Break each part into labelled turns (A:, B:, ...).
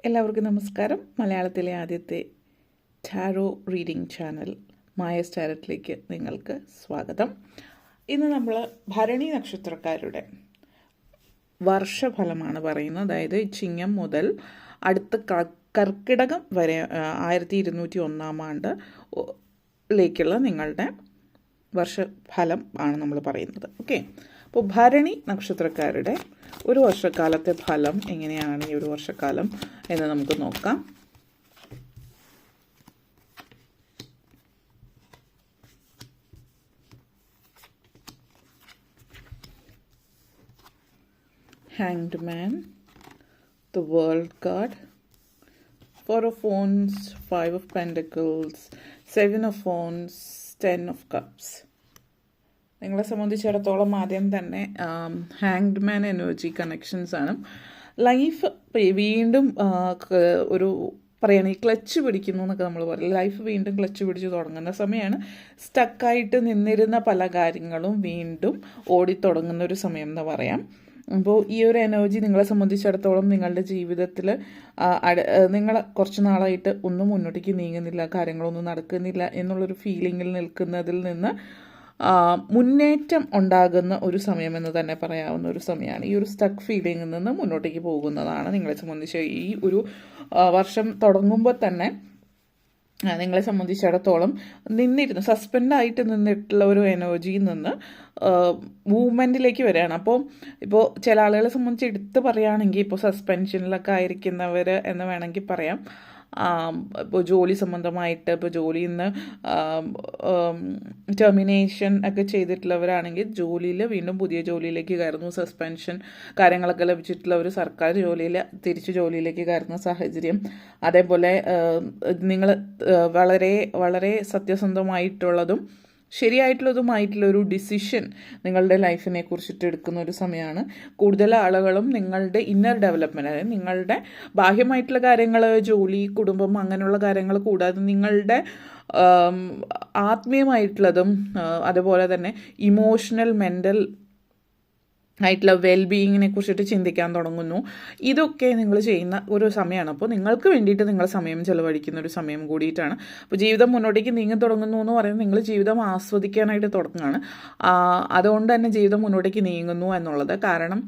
A: എല്ലാവർക്കും നമസ്കാരം. മലയാളത്തിലെ ആദ്യത്തെ ടാരോ റീഡിംഗ് ചാനൽ മായസ് ടാരറ്റിലേക്ക് നിങ്ങൾക്ക് സ്വാഗതം. ഇന്ന് നമ്മൾ ഭരണി നക്ഷത്രക്കാരുടെ വർഷഫലമാണ് പറയുന്നത്. അതായത് ചിങ്ങം മുതൽ അടുത്ത കർക്കിടകം വരെ 1201 ആണ്ടിലേക്കുള്ള നിങ്ങളുടെ വർഷഫലം ആണ് നമ്മൾ പറയുന്നത്. ഓക്കെ, അപ്പോൾ ഭരണി നക്ഷത്രക്കാരുടെ ഒരു വർഷക്കാലത്തെ ഫലം എങ്ങനെയാണ് ഈ ഒരു വർഷക്കാലം എന്ന് നമുക്ക് നോക്കാം. Hanged Man, the World card, Four of Wands, Five of Pentacles, Seven of Wands, Ten of Cups. നിങ്ങളെ സംബന്ധിച്ചിടത്തോളം ആദ്യം തന്നെ ഹാങ്ഡ് മാൻ എനർജി കണക്ഷൻസ് ആണ്. ലൈഫ് വീണ്ടും ഒരു പറയുകയാണെങ്കിൽ ക്ലച്ച് പിടിക്കുന്നു എന്നൊക്കെ നമ്മൾ പറയും. ലൈഫ് വീണ്ടും ക്ലച്ച് പിടിച്ച് തുടങ്ങുന്ന സമയമാണ്. സ്റ്റക്കായിട്ട് നിന്നിരുന്ന പല കാര്യങ്ങളും വീണ്ടും ഓടിത്തുടങ്ങുന്ന ഒരു സമയം എന്ന് പറയാം. അപ്പോൾ ഈ ഒരു എനർജി നിങ്ങളെ സംബന്ധിച്ചിടത്തോളം നിങ്ങളുടെ ജീവിതത്തിൽ നിങ്ങൾ കുറച്ച് നാളായിട്ട് ഒന്നും മുന്നോട്ടേക്ക് നീങ്ങുന്നില്ല, കാര്യങ്ങളൊന്നും നടക്കുന്നില്ല എന്നുള്ളൊരു ഫീലിങ്ങിൽ നിൽക്കുന്നതിൽ നിന്ന് മുന്നേറ്റം ഉണ്ടാകുന്ന ഒരു സമയമെന്ന് തന്നെ പറയാവുന്ന ഒരു സമയമാണ്. ഈ ഒരു സ്റ്റക്ക് ഫീലിങ്ങിൽ നിന്ന് മുന്നോട്ടേക്ക് പോകുന്നതാണ് നിങ്ങളെ സംബന്ധിച്ച്. ഈ ഒരു വർഷം തുടങ്ങുമ്പോൾ തന്നെ നിങ്ങളെ സംബന്ധിച്ചിടത്തോളം സസ്പെൻഡായിട്ട് നിന്നിട്ടുള്ള ഒരു എനർജിയിൽ നിന്ന് മൂവ്മെൻറ്റിലേക്ക് വരികയാണ്. ഇപ്പോൾ ചില ആളുകളെ സംബന്ധിച്ച് എടുത്ത് പറയുകയാണെങ്കിൽ ഇപ്പോൾ സസ്പെൻഷനിലൊക്കെ ആയിരിക്കുന്നവർ എന്ന് വേണമെങ്കിൽ പറയാം. ഇപ്പോൾ ജോലി സംബന്ധമായിട്ട് ഇപ്പോൾ ജോലിയിൽ നിന്ന് ടെർമിനേഷൻ ഒക്കെ ചെയ്തിട്ടുള്ളവരാണെങ്കിൽ ജോലിയിൽ വീണ്ടും പുതിയ ജോലിയിലേക്ക് കയറുന്നു. സസ്പെൻഷൻ കാര്യങ്ങളൊക്കെ ലഭിച്ചിട്ടുള്ളവർ സർക്കാർ ജോലിയിൽ തിരിച്ച് ജോലിയിലേക്ക് കയറുന്ന സാഹചര്യം. അതേപോലെ നിങ്ങൾ വളരെ വളരെ സത്യസന്ധമായിട്ടുള്ളതും ശരിയായിട്ടുള്ളതുമായിട്ടുള്ള ഒരു ഡിസിഷൻ നിങ്ങളുടെ ലൈഫിനെ കുറിച്ചിട്ട് എടുക്കുന്ന ഒരു സമയമാണ്. കൂടുതൽ ആളുകളും നിങ്ങളുടെ ഇന്നർ ഡെവലപ്മെൻറ്റ്, അതായത് നിങ്ങളുടെ ബാഹ്യമായിട്ടുള്ള കാര്യങ്ങൾ, ജോലി, കുടുംബം അങ്ങനെയുള്ള കാര്യങ്ങൾ കൂടാതെ നിങ്ങളുടെ ആത്മീയമായിട്ടുള്ളതും അതുപോലെ തന്നെ ഇമോഷണൽ, മെൻ്റൽ ആയിട്ടുള്ള വെൽബീയിങ്ങിനെ കുറിച്ചിട്ട് ചിന്തിക്കാൻ തുടങ്ങുന്നു. ഇതൊക്കെ നിങ്ങൾ ചെയ്യുന്ന ഒരു സമയമാണ്. അപ്പോൾ നിങ്ങൾക്ക് വേണ്ടിയിട്ട് നിങ്ങൾ സമയം ചിലവഴിക്കുന്ന ഒരു സമയം കൂടിയിട്ടാണ്. അപ്പോൾ ജീവിതം മുന്നോട്ടേക്ക് നീങ്ങി തുടങ്ങുന്നു എന്ന് പറയുന്നത് നിങ്ങൾ ജീവിതം ആസ്വദിക്കാനായിട്ട് തുടങ്ങുകയാണ്. അതുകൊണ്ട് തന്നെ ജീവിതം മുന്നോട്ടേക്ക് നീങ്ങുന്നു എന്നുള്ളത്. കാരണം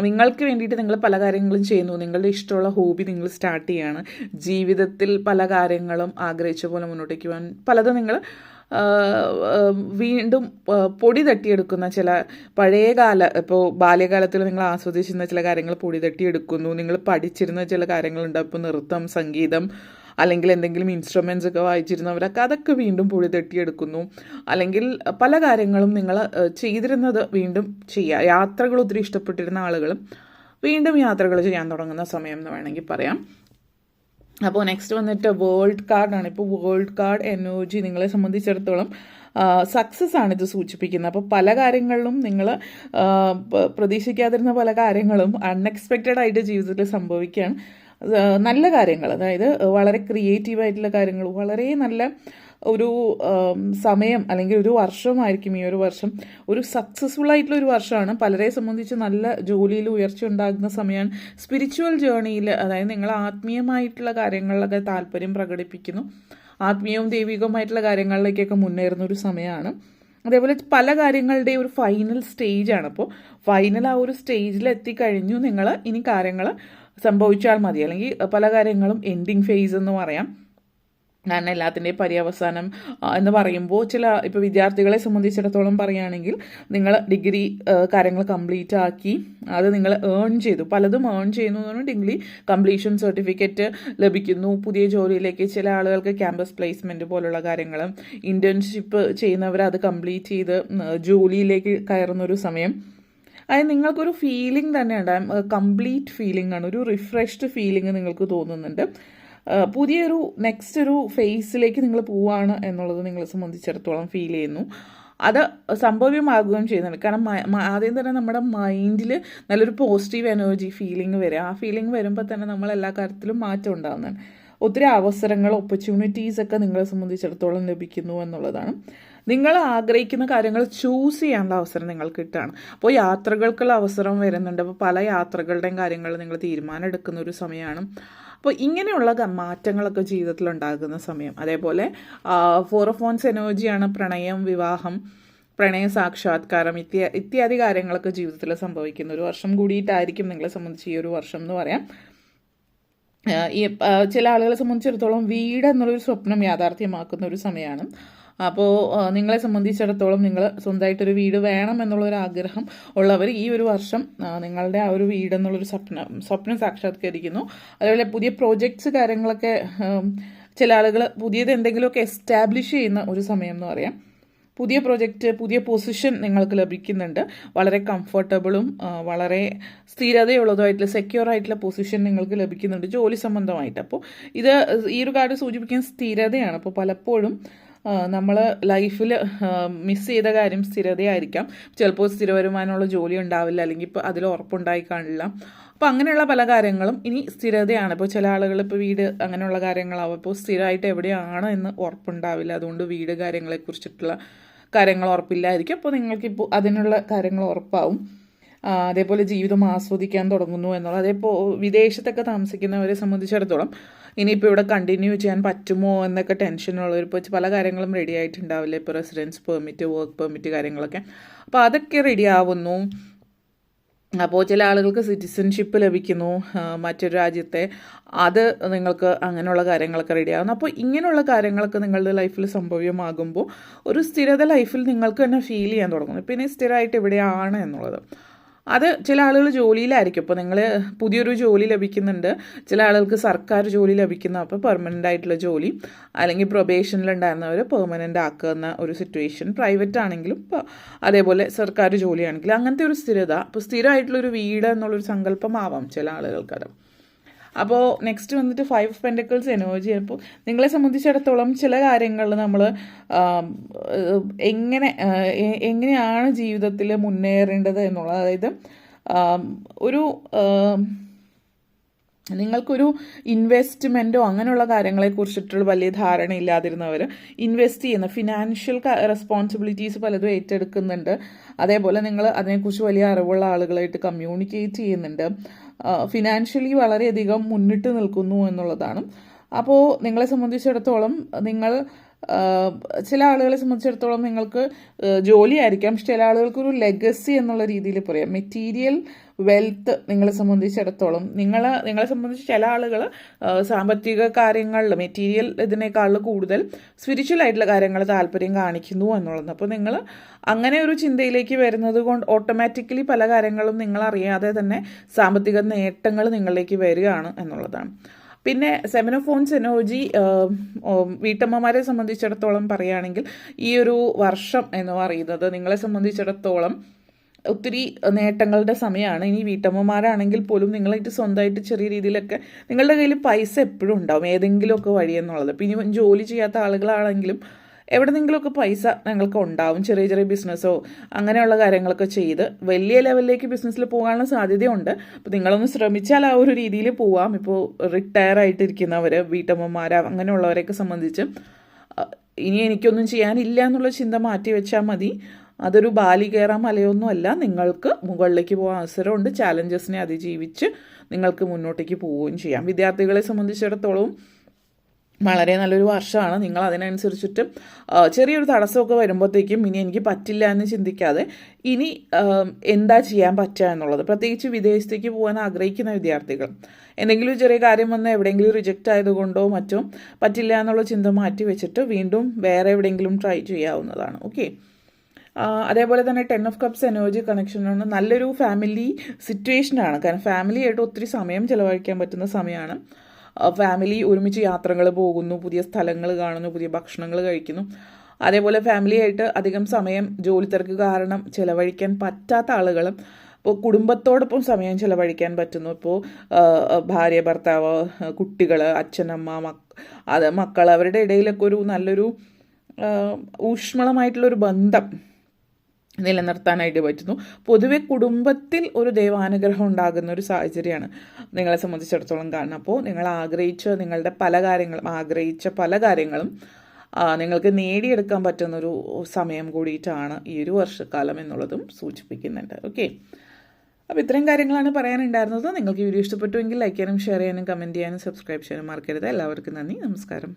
A: നിങ്ങൾക്ക് വേണ്ടിയിട്ട് നിങ്ങൾ പല കാര്യങ്ങളും ചെയ്യുന്നു. നിങ്ങളുടെ ഇഷ്ടമുള്ള ഹോബി നിങ്ങൾ സ്റ്റാർട്ട് ചെയ്യുകയാണ്. ജീവിതത്തിൽ പല കാര്യങ്ങളും ആഗ്രഹിച്ച പോലെ മുന്നോട്ടേക്ക് പോകാൻ പലതും നിങ്ങൾ വീണ്ടും പൊടി തട്ടിയെടുക്കുന്ന ചില പഴയകാല, ഇപ്പോൾ ബാല്യകാലത്തിൽ നിങ്ങൾ ആസ്വദിച്ചിരുന്ന ചില കാര്യങ്ങൾ പൊടി തട്ടിയെടുക്കുന്നു. നിങ്ങൾ പഠിച്ചിരുന്ന ചില കാര്യങ്ങളുണ്ട്. ഇപ്പോൾ നൃത്തം, സംഗീതം, അല്ലെങ്കിൽ എന്തെങ്കിലും ഇൻസ്ട്രുമെൻറ്റ്സ് ഒക്കെ വായിച്ചിരുന്നവരൊക്കെ അതൊക്കെ വീണ്ടും പൊടി തട്ടിയെടുക്കുന്നു. അല്ലെങ്കിൽ പല കാര്യങ്ങളും നിങ്ങൾ ചെയ്തിരുന്നത് വീണ്ടും ചെയ്യുക. യാത്രകൾ ഒത്തിരി ഇഷ്ടപ്പെട്ടിരുന്ന ആളുകളും വീണ്ടും യാത്രകൾ ചെയ്യാൻ തുടങ്ങുന്ന സമയം എന്ന് വേണമെങ്കിൽ പറയാം. അപ്പോൾ നെക്സ്റ്റ് വന്നിട്ട് വേൾഡ് കാർഡാണ്. ഇപ്പോൾ വേൾഡ് കാർഡ് എനർജി നിങ്ങളെ സംബന്ധിച്ചിടത്തോളം സക്സസ് ആണ് ഇത് സൂചിപ്പിക്കുന്നത്. അപ്പോൾ പല കാര്യങ്ങളിലും നിങ്ങൾ പ്രതീക്ഷിക്കാതിരുന്ന പല കാര്യങ്ങളും അൺഎക്സ്പെക്റ്റഡ് ആയിട്ട് ജീവിതത്തിൽ സംഭവിക്കുകയാണ്. നല്ല കാര്യങ്ങൾ, അതായത് വളരെ ക്രിയേറ്റീവായിട്ടുള്ള കാര്യങ്ങൾ, വളരെ നല്ല ഒരു സമയം അല്ലെങ്കിൽ ഒരു വർഷമായിരിക്കും ഈ ഒരു വർഷം. ഒരു സക്സസ്ഫുൾ ആയിട്ടുള്ള ഒരു വർഷമാണ്. പലരെ സംബന്ധിച്ച് നല്ല ജോലിയിൽ ഉയർച്ച ഉണ്ടാകുന്ന സമയമാണ്. സ്പിരിച്വൽ ജേർണിയിൽ, അതായത് നിങ്ങൾ ആത്മീയമായിട്ടുള്ള കാര്യങ്ങളിലൊക്കെ താല്പര്യം പ്രകടിപ്പിക്കുന്നു. ആത്മീയവും ദൈവികവുമായിട്ടുള്ള കാര്യങ്ങളിലേക്കൊക്കെ മുന്നേറുന്ന ഒരു സമയമാണ്. അതേപോലെ പല കാര്യങ്ങളുടെയും ഒരു ഫൈനൽ സ്റ്റേജാണ്. അപ്പോൾ ഫൈനൽ ആ ഒരു സ്റ്റേജിൽ എത്തിക്കഴിഞ്ഞു. നിങ്ങൾ ഇനി കാര്യങ്ങൾ സംഭവിച്ചാൽ മതി. അല്ലെങ്കിൽ പല കാര്യങ്ങളും എൻഡിങ് ഫേസ് എന്ന് പറയാം. കാരണം എല്ലാത്തിൻ്റെയും പര്യവസാനം എന്ന് പറയുമ്പോൾ ഇപ്പോൾ വിദ്യാർത്ഥികളെ സംബന്ധിച്ചിടത്തോളം പറയുകയാണെങ്കിൽ നിങ്ങൾ ഡിഗ്രി കാര്യങ്ങൾ കംപ്ലീറ്റ് ആക്കി അത് നിങ്ങൾ ഏൺ ചെയ്തു, പലതും ഏൺ ചെയ്യുന്നു. ഡിഗ്രി കംപ്ലീഷൻ സർട്ടിഫിക്കറ്റ് ലഭിക്കുന്നു. പുതിയ ജോലിയിലേക്ക് ചില ആളുകൾക്ക് ക്യാമ്പസ് പ്ലേസ്മെൻറ്റ് പോലുള്ള കാര്യങ്ങൾ, ഇൻറ്റേൺഷിപ്പ് ചെയ്യുന്നവർ അത് കംപ്ലീറ്റ് ചെയ്ത് ജോലിയിലേക്ക് കയറുന്നൊരു സമയം. അതായത് നിങ്ങൾക്കൊരു ഫീലിംഗ് തന്നെ ഉണ്ടാകും. കംപ്ലീറ്റ് ഫീലിംഗ് ആണ്, ഒരു റിഫ്രഷ്ഡ് ഫീലിംഗ് നിങ്ങൾക്ക് തോന്നുന്നുണ്ട്. പുതിയൊരു നെക്സ്റ്റ് ഒരു ഫേസിലേക്ക് നിങ്ങൾ പോവുകയാണ് എന്നുള്ളത് നിങ്ങളെ സംബന്ധിച്ചിടത്തോളം ഫീൽ ചെയ്യുന്നു. അത് സംഭവ്യമാകുകയും ചെയ്യുന്നുണ്ട്. കാരണം ആദ്യം തന്നെ നമ്മുടെ മൈൻഡിൽ നല്ലൊരു പോസിറ്റീവ് എനർജി ഫീലിംഗ് വരും. ആ ഫീലിംഗ് വരുമ്പോൾ തന്നെ നമ്മൾ എല്ലാ കാര്യത്തിലും മാറ്റം ഉണ്ടാകുന്നതാണ്. ഒത്തിരി അവസരങ്ങൾ, ഓപ്പർച്യൂണിറ്റീസ് ഒക്കെ നിങ്ങളെ സംബന്ധിച്ചിടത്തോളം ലഭിക്കുന്നു എന്നുള്ളതാണ്. നിങ്ങൾ ആഗ്രഹിക്കുന്ന കാര്യങ്ങൾ ചൂസ് ചെയ്യാനുള്ള അവസരം നിങ്ങൾക്ക് കിട്ടുകയാണ്. അപ്പോൾ യാത്രകൾക്കുള്ള അവസരം വരുന്നുണ്ട്. അപ്പോൾ പല യാത്രകളുടെയും കാര്യങ്ങൾ നിങ്ങൾ തീരുമാനം എടുക്കുന്ന ഒരു സമയമാണ്. അപ്പോൾ ഇങ്ങനെയുള്ള മാറ്റങ്ങളൊക്കെ ജീവിതത്തിൽ ഉണ്ടാകുന്ന സമയം. അതേപോലെ 4 of Wands എനർജിയാണ് പ്രണയം, വിവാഹം, പ്രണയ സാക്ഷാത്കാരം ഇത്യാദി കാര്യങ്ങളൊക്കെ ജീവിതത്തിൽ സംഭവിക്കുന്ന ഒരു വർഷം കൂടിയിട്ടായിരിക്കും നിങ്ങളെ സംബന്ധിച്ച് ഈ ഒരു വർഷം എന്ന് പറയാം. ഈ ചില ആളുകളെ സംബന്ധിച്ചിടത്തോളം വീട് എന്നുള്ളൊരു സ്വപ്നം യാഥാർത്ഥ്യമാക്കുന്ന ഒരു സമയമാണ്. അപ്പോൾ നിങ്ങളെ സംബന്ധിച്ചിടത്തോളം നിങ്ങൾ സ്വന്തമായിട്ടൊരു വീട് വേണം എന്നുള്ളൊരു ആഗ്രഹം ഉള്ളവർ ഈ ഒരു വർഷം നിങ്ങളുടെ ആ ഒരു വീട് എന്നുള്ളൊരു സ്വപ്നം സാക്ഷാത്കരിക്കുന്നു. അതുപോലെ പുതിയ പ്രോജക്ട്സ് കാര്യങ്ങളൊക്കെ ചില ആളുകൾ പുതിയത് എന്തെങ്കിലുമൊക്കെ എസ്റ്റാബ്ലിഷ് ചെയ്യുന്ന ഒരു സമയം എന്ന് പറയാം. പുതിയ പ്രൊജക്റ്റ്, പുതിയ പൊസിഷൻ നിങ്ങൾക്ക് ലഭിക്കുന്നുണ്ട്. വളരെ കംഫർട്ടബിളും വളരെ സ്ഥിരതയുള്ളതുമായിട്ടുള്ള സെക്യൂർ ആയിട്ടുള്ള പൊസിഷൻ നിങ്ങൾക്ക് ലഭിക്കുന്നുണ്ട് ജോലി സംബന്ധമായിട്ട്. അപ്പോൾ ഇത് ഈ ഒരു കാര്യം സൂചിപ്പിക്കുന്ന സ്ഥിരതയാണ്. അപ്പോൾ പലപ്പോഴും നമ്മൾ ലൈഫിൽ മിസ് ചെയ്ത കാര്യം സ്ഥിരതയായിരിക്കാം. ചിലപ്പോൾ സ്ഥിര വരുമാനമുള്ള ജോലി ഉണ്ടാവില്ല, അല്ലെങ്കിൽ ഇപ്പോൾ അതിൽ ഉറപ്പുണ്ടായി കാണില്ല. അപ്പോൾ അങ്ങനെയുള്ള പല കാര്യങ്ങളും ഇനി സ്ഥിരതയാണ്. ഇപ്പോൾ ചില ആളുകൾ ഇപ്പോൾ വീട് അങ്ങനെയുള്ള കാര്യങ്ങളാവും. ഇപ്പോൾ സ്ഥിരമായിട്ട് എവിടെയാണ് എന്ന് ഉറപ്പുണ്ടാവില്ല. അതുകൊണ്ട് വീട് കാര്യങ്ങളെക്കുറിച്ചിട്ടുള്ള കാര്യങ്ങൾ ഉറപ്പില്ലായിരിക്കും. അപ്പോൾ നിങ്ങൾക്കിപ്പോൾ അതിനുള്ള കാര്യങ്ങൾ ഉറപ്പാവും. അതേപോലെ ജീവിതം ആസ്വദിക്കാൻ തുടങ്ങുന്നു എന്നുള്ളത്. അതേപോലെ വിദേശത്തൊക്കെ താമസിക്കുന്നവരെ സംബന്ധിച്ചിടത്തോളം ഇനിയിപ്പോൾ ഇവിടെ കണ്ടിന്യൂ ചെയ്യാൻ പറ്റുമോ എന്നൊക്കെ ടെൻഷനുള്ളവർ ഇപ്പോൾ പല കാര്യങ്ങളും റെഡി ആയിട്ടുണ്ടാവില്ല. ഇപ്പോൾ റെസിഡൻസ് പെർമിറ്റ്, വർക്ക് പെർമിറ്റ് കാര്യങ്ങളൊക്കെ. അപ്പോൾ അതൊക്കെ റെഡി ആവുന്നു. അപ്പോൾ ചില ആളുകൾക്ക് സിറ്റിസൺഷിപ്പ് ലഭിക്കുന്നു മറ്റൊരു രാജ്യത്തെ. അത് നിങ്ങൾക്ക് അങ്ങനെയുള്ള കാര്യങ്ങളൊക്കെ റെഡിയാകുന്നു. അപ്പോൾ ഇങ്ങനെയുള്ള കാര്യങ്ങളൊക്കെ നിങ്ങളുടെ ലൈഫിൽ സംഭവ്യമാകുമ്പോൾ ഒരു സ്ഥിരത ലൈഫിൽ നിങ്ങൾക്ക് തന്നെ ഫീൽ ചെയ്യാൻ തുടങ്ങുന്നു. പിന്നെ സ്ഥിരമായിട്ട് എവിടെയാണ് എന്നുള്ളത്. അത് ചില ആളുകൾ ജോലിയിലായിരിക്കും. ഇപ്പോൾ നിങ്ങൾ പുതിയൊരു ജോലി ലഭിക്കുന്നുണ്ട്. ചില ആളുകൾക്ക് സർക്കാർ ജോലി ലഭിക്കുന്ന, അപ്പോൾ പെർമനൻ്റ് ആയിട്ടുള്ള ജോലി, അല്ലെങ്കിൽ പ്രൊബേഷനിലുണ്ടായിരുന്നവർ പെർമനൻ്റ് ആക്കുന്ന ഒരു സിറ്റുവേഷൻ. പ്രൈവറ്റ് ആണെങ്കിലും അതേപോലെ സർക്കാർ ജോലിയാണെങ്കിലും അങ്ങനത്തെ ഒരു സ്ഥിരത. അപ്പോൾ സ്ഥിരമായിട്ടുള്ളൊരു വീട് എന്നുള്ളൊരു സങ്കല്പമാവാം ചില ആളുകൾക്കത്. അപ്പോൾ നെക്സ്റ്റ് വന്നിട്ട് 5 of Pentacles എനർജി. അപ്പോൾ നിങ്ങളെ സംബന്ധിച്ചിടത്തോളം ചില കാര്യങ്ങളിൽ നമ്മൾ എങ്ങനെയാണ് ജീവിതത്തിൽ മുന്നേറേണ്ടത് എന്നുള്ളത്, അതായത് ഒരു നിങ്ങൾക്കൊരു ഇൻവെസ്റ്റ്മെൻറ്റോ അങ്ങനെയുള്ള കാര്യങ്ങളെക്കുറിച്ചിട്ടുള്ള വലിയ ധാരണ ഇല്ലാതിരുന്നവർ ഇൻവെസ്റ്റ് ചെയ്യുന്ന ഫിനാൻഷ്യൽ റെസ്പോൺസിബിലിറ്റീസ് പലതും ഏറ്റെടുക്കുന്നുണ്ട്. അതേപോലെ നിങ്ങൾ അതിനെക്കുറിച്ച് വലിയ അറിവുള്ള ആളുകളായിട്ട് കമ്മ്യൂണിക്കേറ്റ് ചെയ്യുന്നുണ്ട്. ഫിനാൻഷ്യലി വളരെയധികം മുന്നിട്ട് നിൽക്കുന്നു എന്നുള്ളതാണ്. അപ്പോൾ നിങ്ങളെ സംബന്ധിച്ചിടത്തോളം ചില ആളുകളെ സംബന്ധിച്ചിടത്തോളം നിങ്ങൾക്ക് ജോലിയായിരിക്കാം. പക്ഷെ ചില ആളുകൾക്കൊരു ലെഗസി എന്നുള്ള രീതിയിൽ പറയാം. മെറ്റീരിയൽ വെൽത്ത് നിങ്ങളെ സംബന്ധിച്ചിടത്തോളം നിങ്ങളെ സംബന്ധിച്ച് ചില ആളുകൾ സാമ്പത്തിക കാര്യങ്ങളിൽ മെറ്റീരിയൽ ഇതിനേക്കാൾ കൂടുതൽ സ്പിരിച്വൽ ആയിട്ടുള്ള കാര്യങ്ങൾ താല്പര്യം കാണിക്കുന്നു എന്നുള്ളത്. അപ്പോൾ നിങ്ങൾ അങ്ങനെ ഒരു ചിന്തയിലേക്ക് വരുന്നത് കൊണ്ട് ഓട്ടോമാറ്റിക്കലി പല കാര്യങ്ങളും നിങ്ങൾ അറിയാതെ തന്നെ സാമ്പത്തിക നേട്ടങ്ങൾ നിങ്ങളിലേക്ക് വരികയാണ് എന്നുള്ളതാണ്. പിന്നെ 7 of Wands എനർജി വീട്ടമ്മമാരെ സംബന്ധിച്ചിടത്തോളം പറയുകയാണെങ്കിൽ ഈ ഒരു വർഷം എന്ന് പറയുന്നത് നിങ്ങളെ സംബന്ധിച്ചിടത്തോളം ഒത്തിരി നേട്ടങ്ങളുടെ സമയമാണ്. ഇനി വീട്ടമ്മമാരാണെങ്കിൽ പോലും നിങ്ങളായിട്ട് സ്വന്തമായിട്ട് ചെറിയ രീതിയിലൊക്കെ നിങ്ങളുടെ കയ്യിൽ പൈസ എപ്പോഴും ഉണ്ടാവും ഏതെങ്കിലുമൊക്കെ വഴി എന്നുള്ളത്. പിന്നെ ഇനി ജോലി ചെയ്യാത്ത ആളുകളാണെങ്കിലും എവിടെന്നെങ്കിലുമൊക്കെ പൈസ നിങ്ങൾക്ക് ഉണ്ടാവും. ചെറിയ ചെറിയ ബിസിനസ്സോ അങ്ങനെയുള്ള കാര്യങ്ങളൊക്കെ ചെയ്ത് വലിയ ലെവലിലേക്ക് ബിസിനസ്സിൽ പോകാനുള്ള സാധ്യതയുണ്ട്. അപ്പോൾ നിങ്ങളൊന്ന് ശ്രമിച്ചാൽ ആ ഒരു രീതിയിൽ പോവാം. ഇപ്പോൾ റിട്ടയർ ആയിട്ടിരിക്കുന്നവർ, വീട്ടമ്മമാർ, അങ്ങനെയുള്ളവരെയൊക്കെ സംബന്ധിച്ച് ഇനി എനിക്കൊന്നും ചെയ്യാനില്ല എന്നുള്ള ചിന്ത മാറ്റി വെച്ചാൽ മതി. അതൊരു ബാലി കയറാൻ മലയൊന്നും അല്ല. നിങ്ങൾക്ക് മുകളിലേക്ക് പോകാൻ അവസരമുണ്ട്. ചാലഞ്ചസിനെ അതിജീവിച്ച് നിങ്ങൾക്ക് മുന്നോട്ടേക്ക് പോവുകയും ചെയ്യാം. വിദ്യാർത്ഥികളെ സംബന്ധിച്ചിടത്തോളം വളരെ നല്ലൊരു വർഷമാണ്. നിങ്ങൾ അതിനനുസരിച്ചിട്ട് ചെറിയൊരു തടസ്സമൊക്കെ വരുമ്പോഴത്തേക്കും ഇനി എനിക്ക് പറ്റില്ല എന്ന് ചിന്തിക്കാതെ ഇനി എന്താ ചെയ്യാൻ പറ്റുക എന്നുള്ളത്, പ്രത്യേകിച്ച് വിദേശത്തേക്ക് പോകാൻ ആഗ്രഹിക്കുന്ന വിദ്യാർത്ഥികൾ, എന്തെങ്കിലും ചെറിയ കാര്യം വന്ന് എവിടെയെങ്കിലും റിജക്റ്റ് ആയതുകൊണ്ടോ മറ്റോ പറ്റില്ല എന്നുള്ള ചിന്ത മാറ്റി വെച്ചിട്ട് വീണ്ടും വേറെ എവിടെയെങ്കിലും ട്രൈ ചെയ്യാവുന്നതാണ്. ഓക്കെ. അതേപോലെ തന്നെ 10 of Cups എനർജി കണക്ഷനാണ്. നല്ലൊരു ഫാമിലി സിറ്റുവേഷനാണ്. കാരണം ഫാമിലി ആയിട്ട് ഒത്തിരി സമയം ചിലവഴിക്കാൻ പറ്റുന്ന സമയമാണ്. ഫാമിലി ഒരുമിച്ച് യാത്രകൾ പോകുന്നു, പുതിയ സ്ഥലങ്ങൾ കാണുന്നു, പുതിയ ഭക്ഷണങ്ങൾ കഴിക്കുന്നു. അതേപോലെ ഫാമിലിയായിട്ട് അധികം സമയം ജോലി തിരക്ക് കാരണം ചിലവഴിക്കാൻ പറ്റാത്ത ആളുകളും ഇപ്പോൾ കുടുംബത്തോടൊപ്പം സമയം ചിലവഴിക്കാൻ പറ്റുന്നു. ഇപ്പോൾ ഭാര്യ, ഭർത്താവ്, കുട്ടികൾ, അച്ഛനമ്മ, മക്കൾ, അവരുടെ ഇടയിലൊക്കെ ഒരു നല്ലൊരു ഊഷ്മളമായിട്ടുള്ളൊരു ബന്ധം നിലനിർത്താനായിട്ട് പറ്റുന്നു. പൊതുവെ കുടുംബത്തിൽ ഒരു ദൈവാനുഗ്രഹം ഉണ്ടാകുന്ന ഒരു സാഹചര്യമാണ് നിങ്ങളെ സംബന്ധിച്ചിടത്തോളം കാണുന്നത്. അപ്പോൾ നിങ്ങൾ ആഗ്രഹിച്ച പല കാര്യങ്ങളും നിങ്ങൾക്ക് നേടിയെടുക്കാൻ പറ്റുന്നൊരു സമയം കൂടിയിട്ടാണ് ഈ ഒരു വർഷക്കാലം എന്നുള്ളതും സൂചിപ്പിക്കുന്നുണ്ട്. ഓക്കെ, അപ്പോൾ ഇത്രയും കാര്യങ്ങളാണ് പറയാനുണ്ടായിരുന്നത്. നിങ്ങൾക്ക് ഈ വീഡിയോ ഇഷ്ടപ്പെട്ടുവെങ്കിൽ ലൈക്ക് ചെയ്യാനും ഷെയർ ചെയ്യാനും കമൻറ്റ് ചെയ്യാനും സബ്സ്ക്രൈബ് ചെയ്യാനും മറക്കരുത്. എല്ലാവർക്കും നന്ദി, നമസ്കാരം.